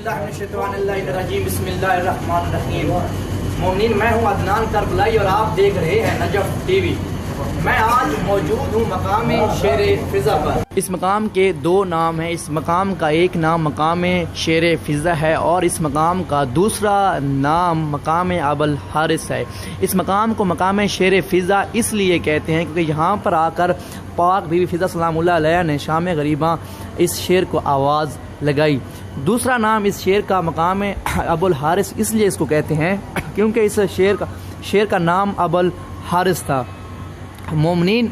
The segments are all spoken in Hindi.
बिस्मिल्लाहिर्रहमानिर्रहीम। मोमिनीन, मैं हूँ अदनान करबलाई और आप देख रहे हैं नजफ टीवी। मैं आज मौजूद हूँ मकाम शेर फिजा पर। इस मकाम के दो नाम हैं। इस मकाम का एक नाम मकाम शेर फिजा है और इस मकाम का दूसरा नाम मकाम अबुल हारिस है। इस मकाम को मकाम शेर फिजा इसलिए कहते हैं क्योंकि यहाँ पर आकर पाक बीवी फिजा सलामुल्लाह अलैहा ने शाम गरीबा इस शेर को आवाज़ लगाई। दूसरा नाम इस शेर का मकाम अबुल हारिस इसलिए इसको कहते हैं क्योंकि इस शेर का नाम अबुल हारिस था। मोमिनीन,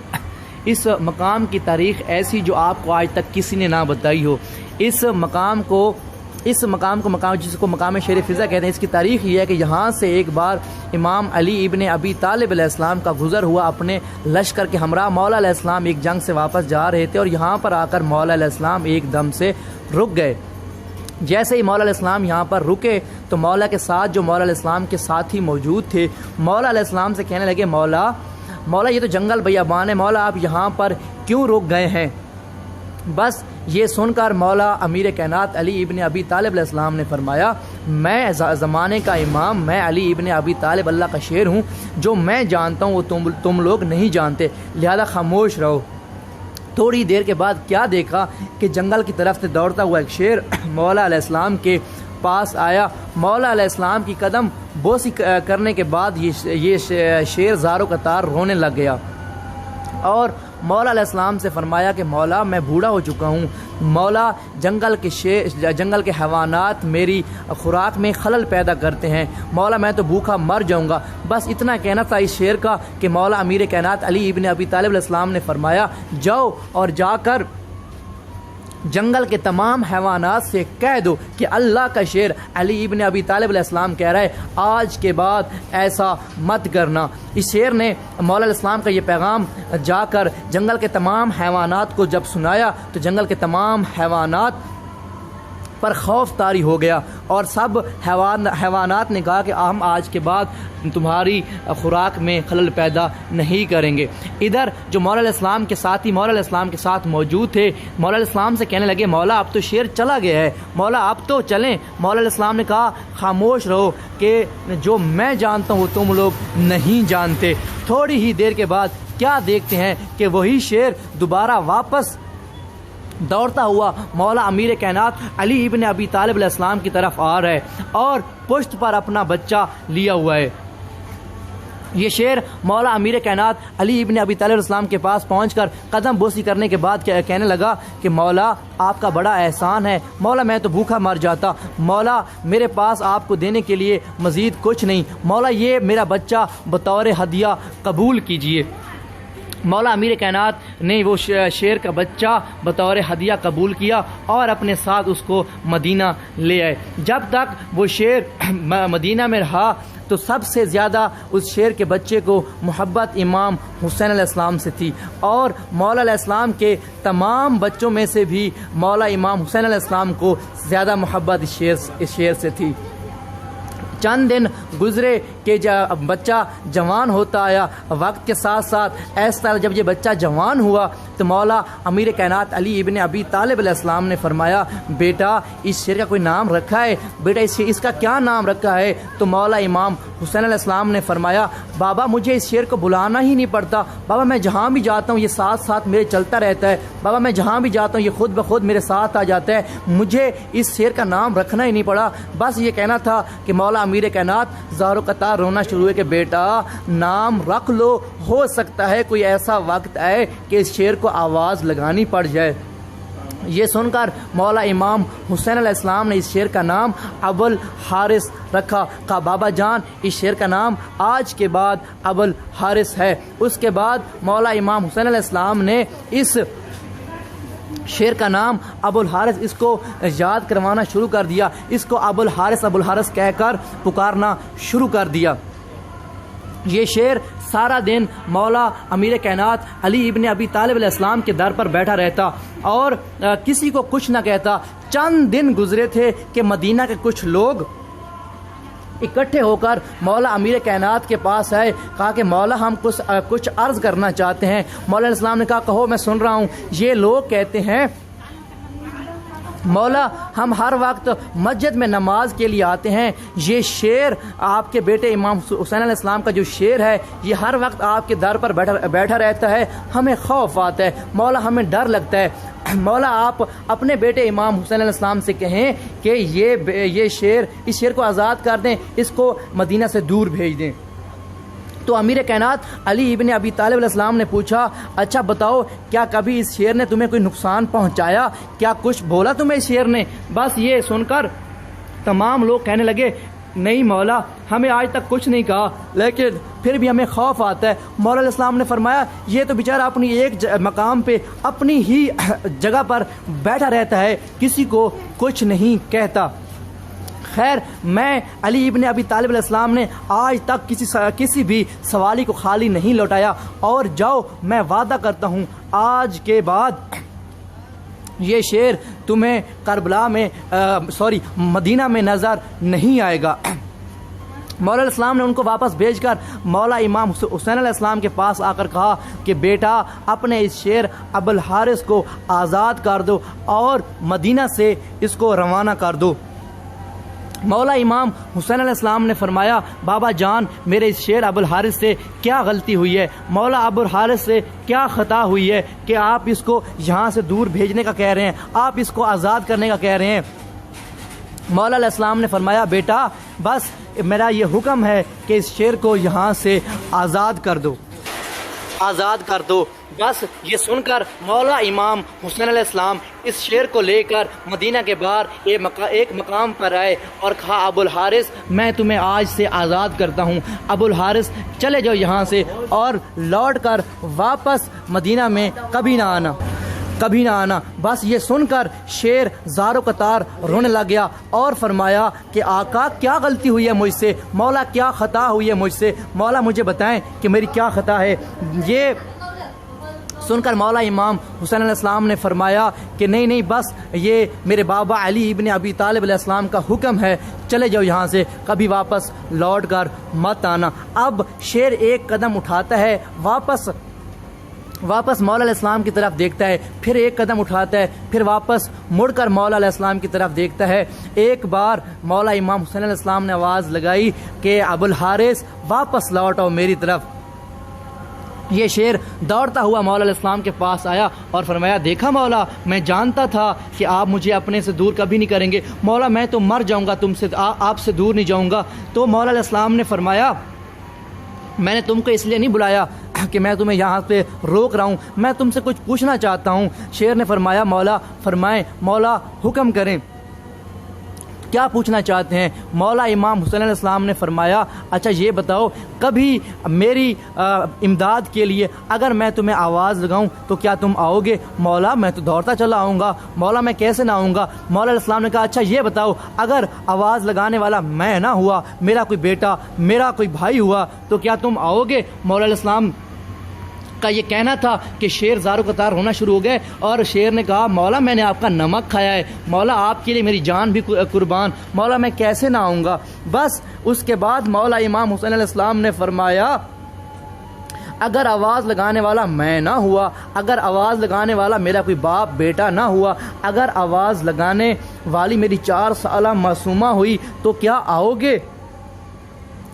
इस मकाम की तारीख़ ऐसी जो आपको आज तक किसी ने ना बताई हो। इस मकाम को जिसको मकाम शेर फिजा कहते हैं, इसकी तारीख़ ये है कि यहाँ से एक बार इमाम अली इब्ने अबी तालिब अलैहिस्सलाम का गुज़र हुआ। अपने लश्कर के हमरा मौला अलैहिस्सलाम एक जंग से वापस जा रहे थे और यहाँ पर आकर मौला अलैहिस्सलाम एकदम से रुक गए। जैसे ही मौला अलैहिस्सलाम यहाँ पर रुके तो मौला के साथ जो मौला अलैहिस्सलाम के साथी मौजूद थे, मौला अलैहिस्सलाम से कहने लगे, मौला ये तो जंगल बियाबान है, मौला आप यहाँ पर क्यों रुक गए हैं? बस ये सुनकर मौला अमीर कायनात अली इब्ने अबी तालिब अलैहिस्सलाम ने फरमाया, मैं ज़माने का इमाम, मैं अली इब्ने अबी तालिब अल्लाह का शेर हूँ। जो मैं जानता हूँ वो तुम लोग नहीं जानते, लिहाजा खामोश रहो। थोड़ी देर के बाद क्या देखा कि जंगल की तरफ से दौड़ता हुआ एक शेर मौला अलैहिस्सलाम के पास आया। मौला अलैहिस्सलाम की कदम बोसी करने के बाद ये शेर ज़ारो कतार रोने लग गया और मौला अलैहिस्सलाम से फरमाया कि मौला मैं बूढ़ा हो चुका हूँ, मौला जंगल के हैवानात मेरी खुराक में खलल पैदा करते हैं, मौला मैं तो भूखा मर जाऊँगा। बस इतना कहना था इस शेर का कि मौला अमीर कायनात अली इब्ने अबी तालिब अलैहिस्सलाम ने फरमाया, जाओ और जाकर जंगल के तमाम हैवानात से कह दो कि अल्लाह का शेर अली इब्ने अबी तालिब अलैहिस्सलाम कह रहा है, आज के बाद ऐसा मत करना। इस शेर ने मौला अलैहिस्सलाम का ये पैगाम जाकर जंगल के तमाम हैवानात को जब सुनाया तो जंगल के तमाम हैवानात पर खौफ तारी हो गया और सब हैवानात ने कहा कि हम आज के बाद तुम्हारी खुराक में खलल पैदा नहीं करेंगे। इधर जो मौला अलैहिस्सलाम के साथी मौला अलैहिस्सलाम के साथ मौजूद थे, मौला अलैहिस्सलाम से कहने लगे, मौला अब तो शेर चला गया है, मौला अब तो चलें। मौला अलैहिस्सलाम ने कहा, खामोश रहो कि जो मैं जानता हूँ तुम लोग नहीं जानते। थोड़ी ही देर के बाद क्या देखते हैं कि वही शेर दोबारा वापस दौड़ता हुआ मौला अमीर कायनात अली इब्ने अबी तालिब अलैहिस्सलाम की तरफ आ रहा है और पुश्त पर अपना बच्चा लिया हुआ है। ये शेर मौला अमीर कायनात अली इब्ने अबी तालिब अलैहिस्सलाम के पास पहुंचकर कदम बोसी करने के बाद कहने लगा कि मौला आपका बड़ा एहसान है, मौला मैं तो भूखा मर जाता, मौला मेरे पास आपको देने के लिए मज़ीद कुछ नहीं, मौला ये मेरा बच्चा बतौर हदिया कबूल कीजिए। मौला अमीर कायनात ने वो शेर का बच्चा बतौर हदिया कबूल किया और अपने साथ उसको मदीना ले आए। जब तक वो शेर मदीना में रहा तो सबसे ज़्यादा उस शेर के बच्चे को मोहब्बत इमाम हुसैन अलैहिस्सलाम से थी और मौला अलैहिस्सलाम के तमाम बच्चों में से भी मौला इमाम हुसैन अलैहिस्सलाम को ज़्यादा मोहब्बत इस शेर से थी। चंद दिन गुजरे कि जब बच्चा जवान होता आया, वक्त के साथ साथ ऐसा तरह जब ये बच्चा जवान हुआ तो मौला अमीर कायनात अली इब्ने अबी तालिब अलैहिस्सलाम ने फरमाया, बेटा इस शेर का कोई नाम रखा है? बेटा इसका क्या नाम रखा है? तो मौला इमाम हुसैन अलैहिस्सलाम ने फरमाया, बाबा मुझे इस शेर को बुलाना ही नहीं पड़ता, बाबा मैं जहाँ भी जाता हूँ ये साथ साथ मेरे चलता रहता है, बाबा मैं जहाँ भी जाता हूँ ये खुद ब खुद मेरे साथ आ जाता है, मुझे इस शेर का नाम रखना ही नहीं पड़ा। बस ये कहना था कि मौला अमीर कायनात ज़ारो कतार रोना शुरू हुए कि बेटा नाम रख लो, हो सकता है कोई ऐसा वक्त आए कि इस शेर को आवाज़ लगानी पड़ जाए। ये सुनकर मौला इमाम हुसैन अलैहिस्सलाम ने इस शेर का नाम अबुल हारिस रखा। कहा, बाबा जान इस शेर का नाम आज के बाद अबुल हारिस है। उसके बाद मौला इमाम हुसैन अलैहिस्सलाम ने इस शेर का नाम अबुल हारिस इसको याद करवाना शुरू कर दिया, इसको अबुल हारिस कहकर पुकारना शुरू कर दिया। ये शेर सारा दिन मौला अमीर कायनात अली इब्ने अबी तालिब अलैहिस्सलाम के दर पर बैठा रहता और किसी को कुछ ना कहता। चंद दिन गुजरे थे कि मदीना के कुछ लोग इकट्ठे होकर मौला अमीर कायनात के पास आए। कहा कि मौला हम कुछ अर्ज़ करना चाहते हैं। मौला अलैहिस्सलाम ने कहा, कहो मैं सुन रहा हूँ। ये लोग कहते हैं मौला हम हर वक्त मस्जिद में नमाज के लिए आते हैं, ये शेर आपके बेटे इमाम हुसैन अलैहिस्सलाम का जो शेर है ये हर वक्त आपके दर पर बैठा रहता है, हमें खौफ आता है मौला, हमें डर लगता है। मौला आप अपने बेटे इमाम हुसैन अलैहिस्सलाम से कहें कि इस शेर को आज़ाद कर दें, इसको मदीना से दूर भेज दें। तो अमीर कायनात अली इब्न अबी तालिब अलैहिस्सलाम ने पूछा, अच्छा बताओ क्या कभी इस शेर ने तुम्हें कोई नुकसान पहुंचाया, क्या कुछ बोला तुम्हें इस शेर ने? बस ये सुनकर तमाम लोग कहने लगे, नहीं मौला हमें आज तक कुछ नहीं कहा, लेकिन फिर भी हमें खौफ आता है। मौला अलैहिस्सलाम ने फरमाया, ये तो बेचारा अपनी एक मकाम पे अपनी ही जगह पर बैठा रहता है, किसी को कुछ नहीं कहता। खैर मैं अली इब्न अबी तालिब अलैहिस्सलाम ने आज तक किसी भी सवाली को खाली नहीं लौटाया, और जाओ मैं वादा करता हूँ आज के बाद ये शेर तुम्हें करबला में मदीना में नज़र नहीं आएगा। मौला अलैहिस्सलाम ने उनको वापस भेजकर मौला इमाम हुसैन अलैहिस्सलाम के पास आकर कहा कि बेटा अपने इस शेर अबुल हारिस को आज़ाद कर दो और मदीना से इसको रवाना कर दो। मौला इमाम हुसैन अलैहिस्सलाम ने फरमाया, बाबा जान मेरे इस शेर अबुल हारिस से क्या गलती हुई है, मौला अबुल हारिस से क्या ख़ता हुई है कि आप इसको यहाँ से दूर भेजने का कह रहे हैं, आप इसको आज़ाद करने का कह रहे हैं। मौला अलैहिस्सलाम ने फरमाया, बेटा बस मेरा ये हुक्म है कि इस शेर को यहाँ से आज़ाद कर दो, आज़ाद कर दो। बस ये सुनकर मौला इमाम हुसैन अलैहिस्सलाम इस शेर को लेकर मदीना के बाहर एक मकाम पर आए और कहा, अबुल हारिस मैं तुम्हें आज से आज़ाद करता हूँ, अबुल हारिस चले जाओ यहाँ से और लौट कर वापस मदीना में कभी ना आना, कभी ना आना। बस ये सुनकर शेर ज़ारो कतार रोने लग गया और फरमाया कि आका क्या गलती हुई है मुझसे, मौला क्या ख़ता हुई है मुझसे, मौला मुझे बताएं कि मेरी क्या ख़ता है। ये सुनकर मौला इमाम हुसैन अलैहिस्सलाम ने फरमाया कि नहीं बस ये मेरे बाबा अली इब्न अबी तालिब अलैहिस्सलाम का हुक्म है, चले जाओ यहाँ से, कभी वापस लौट कर मत आना। अब शेर एक कदम उठाता है, वापस मौला अलैहिस्सलाम की तरफ देखता है, फिर एक कदम उठाता है, फिर वापस मुड़कर मौला अलैहिस्सलाम की तरफ देखता है। एक बार मौला इमाम हुसैन अलैहिस्सलाम ने आवाज़ लगाई कि अबुल हारिस वापस लौट आओ मेरी तरफ। ये शेर दौड़ता हुआ मौला अलैहिस्सलाम के पास आया और फरमाया, देखा मौला मैं जानता था कि आप मुझे अपने से दूर कभी नहीं करेंगे, मौला मैं तो मर जाऊंगा तुमसे, आपसे दूर नहीं जाऊंगा। तो मौला अलैहिस्सलाम ने फरमाया, मैंने तुमको इसलिए नहीं बुलाया कि मैं तुम्हें यहाँ पे रोक रहा हूँ, मैं तुमसे कुछ पूछना चाहता हूँ। शेर ने फरमाया, मौला फरमाएं, मौला हुक्म करें, क्या पूछना चाहते हैं? मौला इमाम हुसैन अलैहिस्सलाम ने फरमाया, अच्छा ये बताओ कभी मेरी इमदाद के लिए अगर मैं तुम्हें आवाज़ लगाऊं तो क्या तुम आओगे? मौला मैं तो दौड़ता चला आऊँगा, मौला मैं कैसे ना आऊँगा? मौला अलैहिस्सलाम ने कहा, अच्छा ये बताओ अगर आवाज़ लगाने वाला मैं ना हुआ, मेरा कोई बेटा, मेरा कोई भाई हुआ तो क्या तुम आओगे? मौला अलैहिस्सलाम का ये कहना था कि शेर ज़ारो कतार होना शुरू हो गए और शेर ने कहा, मौला मैंने आपका नमक खाया है, मौला आपके लिए मेरी जान भी कुर्बान, मौला मैं कैसे ना आऊँगा? बस उसके बाद मौला इमाम हुसैन अलैहिस्सलाम ने फरमाया, अगर आवाज़ लगाने वाला मैं ना हुआ, अगर आवाज़ लगाने वाला मेरा कोई बाप बेटा ना हुआ, अगर आवाज़ लगाने वाली मेरी 4 साला मासूमा हुई तो क्या आओगे?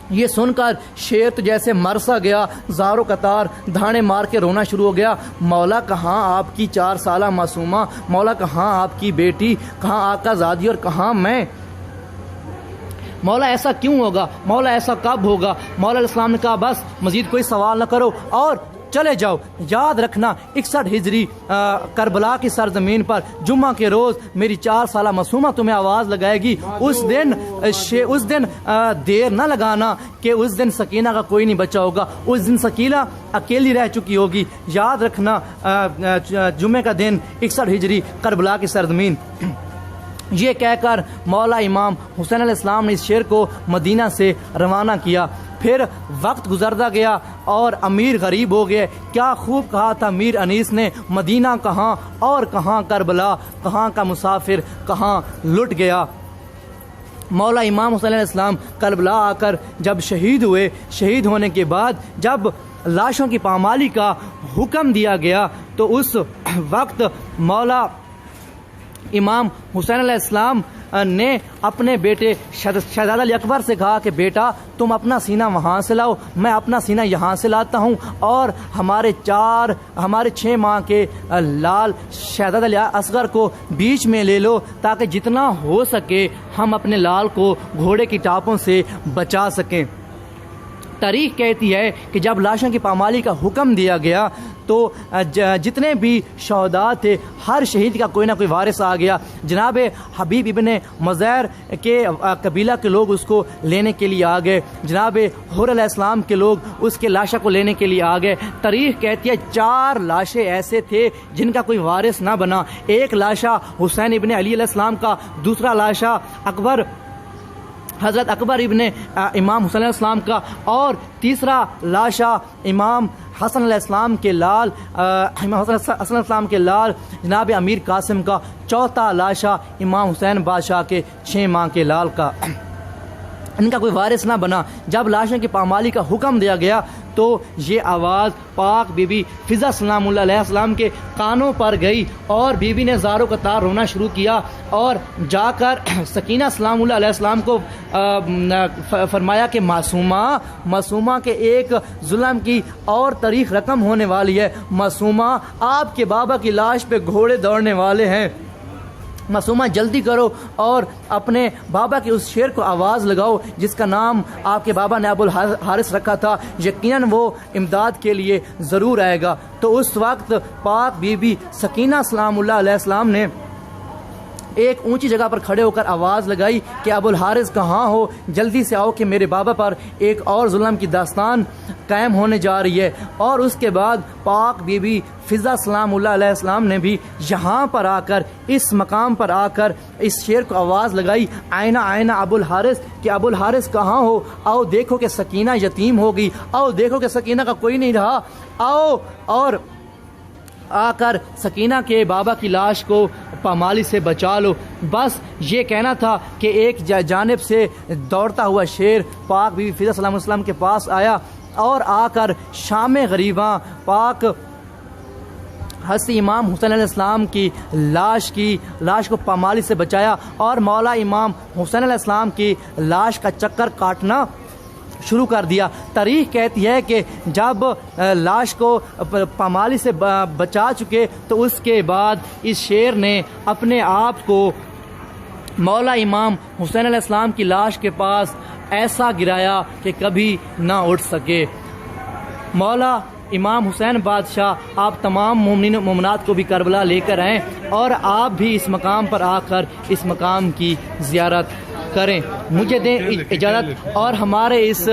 ये सुनकर शेर तो जैसे मर सा गया, ज़ारो कतार धाने मार के रोना शुरू हो गया। मौला कहाँ आपकी 4 साला मासूमा, मौला कहाँ आपकी बेटी, कहाँ आका ज़ादी और कहाँ मैं? मौला ऐसा क्यों होगा, मौला ऐसा कब होगा? मौला अलैहिस्सलाम ने कहा, बस मज़ीद कोई सवाल न करो और चले जाओ। याद रखना 61 हिजरी करबला की सरजमीन पर जुम्मा के रोज़ मेरी 4 साला मासूमा तुम्हें आवाज़ लगाएगी। उस दिन देर ना लगाना कि उस दिन सकीना का कोई नहीं बचा होगा, उस दिन सकीना अकेली रह चुकी होगी। याद रखना जुम्मे का दिन 61 हिजरी करबला की सरजमीन। ये कहकर मौला इमाम हुसैन अलैहिस्सलाम ने इस शेर को मदीना से रवाना किया। फिर वक्त गुजरता गया और अमीर गरीब हो गए। क्या खूब कहा था मीर अनीस ने, मदीना कहाँ और कहाँ करबला, कहाँ का मुसाफिर कहाँ लुट गया। मौला इमाम हुसैन अलैहिस्सलाम करबला आकर जब शहीद हुए, शहीद होने के बाद जब लाशों की पामाली का हुक्म दिया गया तो उस वक्त मौला इमाम हुसैन अलैहिस्सलाम ने अपने बेटे शहजादा अली अकबर से कहा कि बेटा तुम अपना सीना वहाँ से लाओ, मैं अपना सीना यहाँ से लाता हूँ, और हमारे 6 माह के लाल शहजादा अली असगर को बीच में ले लो, ताकि जितना हो सके हम अपने लाल को घोड़े की टापों से बचा सकें। तारीख कहती है कि जब लाशों की पामाली का हुक्म दिया गया तो जितने भी शहदा थे हर शहीद का कोई ना कोई वारिस आ गया। जनाब हबीब इब्ने मज़ैर के कबीला के लोग उसको लेने के लिए आ गए, जनाब हुर अलैहिस्सलाम के लोग उसके लाशा को लेने के लिए आ गए। तारीख कहती है 4 लाशें ऐसे थे जिनका कोई वारिस ना बना। एक लाशा हुसैन इब्ने अली अलैहिस्सलाम का, दूसरा लाशा हज़रत अकबर इब्ने इमाम हुसैन अलैहिस्सलाम का, और तीसरा लाशा इमाम हसन अलैहिस्सलाम के लाल हसन के लाल जनाब अमीर कासिम का, चौथा लाशा इमाम हुसैन बादशाह के 6 माह के लाल का। इनका कोई वारिस ना बना। जब लाशों की पामाली का हुक्म दिया गया तो ये आवाज़ पाक बीबी फ़िज़ा सलामुल्लाह अलैहिस्सलाम के कानों पर गई और बीबी ने ज़ारो कतार रोना शुरू किया और जाकर सकीना सलामुल्लाह अलैहिस्सलाम को फरमाया कि मासूमा के एक जुल्म की और तारीख रकम होने वाली है। मासूमा, आपके बाबा की लाश पे घोड़े दौड़ने वाले हैं। मासूमा जल्दी करो और अपने बाबा के उस शेर को आवाज़ लगाओ जिसका नाम आपके बाबा ने अबुल हारिस रखा था, यकीनन वो इमदाद के लिए ज़रूर आएगा। तो उस वक्त पाक बीबी सकीना सलामुल्लाह अलैहिस्सलाम ने एक ऊंची जगह पर खड़े होकर आवाज़ लगाई कि अबुल हारिस कहाँ हो, जल्दी से आओ कि मेरे बाबा पर एक और जुल्म की दास्तान कायम होने जा रही है। और उसके बाद पाक बीबी फ़िज़ा सलामुल्लाह अलैहिस्सलाम ने भी यहाँ पर आकर, इस मकाम पर आकर इस शेर को आवाज़ लगाई, आयना आयना अबुल हारिस, कि अबुल हारिस कहाँ हो, आओ देखो कि सकीना यतीम हो गई, आओ देखो कि सकीना का कोई नहीं रहा, आओ और आकर सकीना के बाबा की लाश को पामाली से बचा लो। बस ये कहना था कि एक जानिब से दौड़ता हुआ शेर पाक बीबी फ़िज़ा सलाम अलैहा के पास आया और आकर शाम गरीबा पाक हज़रत इमाम हुसैन अलैहिस्सलाम की लाश को पामाली से बचाया और मौला इमाम हुसैन अलैहिस्सलाम की लाश का चक्कर काटना शुरू कर दिया। तारीख कहती है कि जब लाश को पामाली से बचा चुके तो उसके बाद इस शेर ने अपने आप को मौला इमाम हुसैन अलैहिस्सलाम की लाश के पास ऐसा गिराया कि कभी ना उठ सके। मौला इमाम हुसैन बादशाह आप तमाम मोमिनीन मोमिनात को भी करबला लेकर आएँ और आप भी इस मकाम पर आकर इस मकाम की ज़ियारत करें। मुझे दें इजाज़त और हमारे इस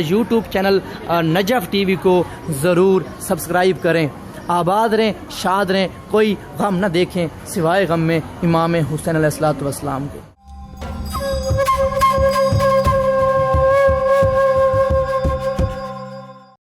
YouTube चैनल नजफ़ टीवी को ज़रूर सब्सक्राइब करें। आबाद रहें, शाद रहें, कोई गम न देखें सिवाय गम में इमाम हुसैन अलैहिस्सलातु वस्सलाम को।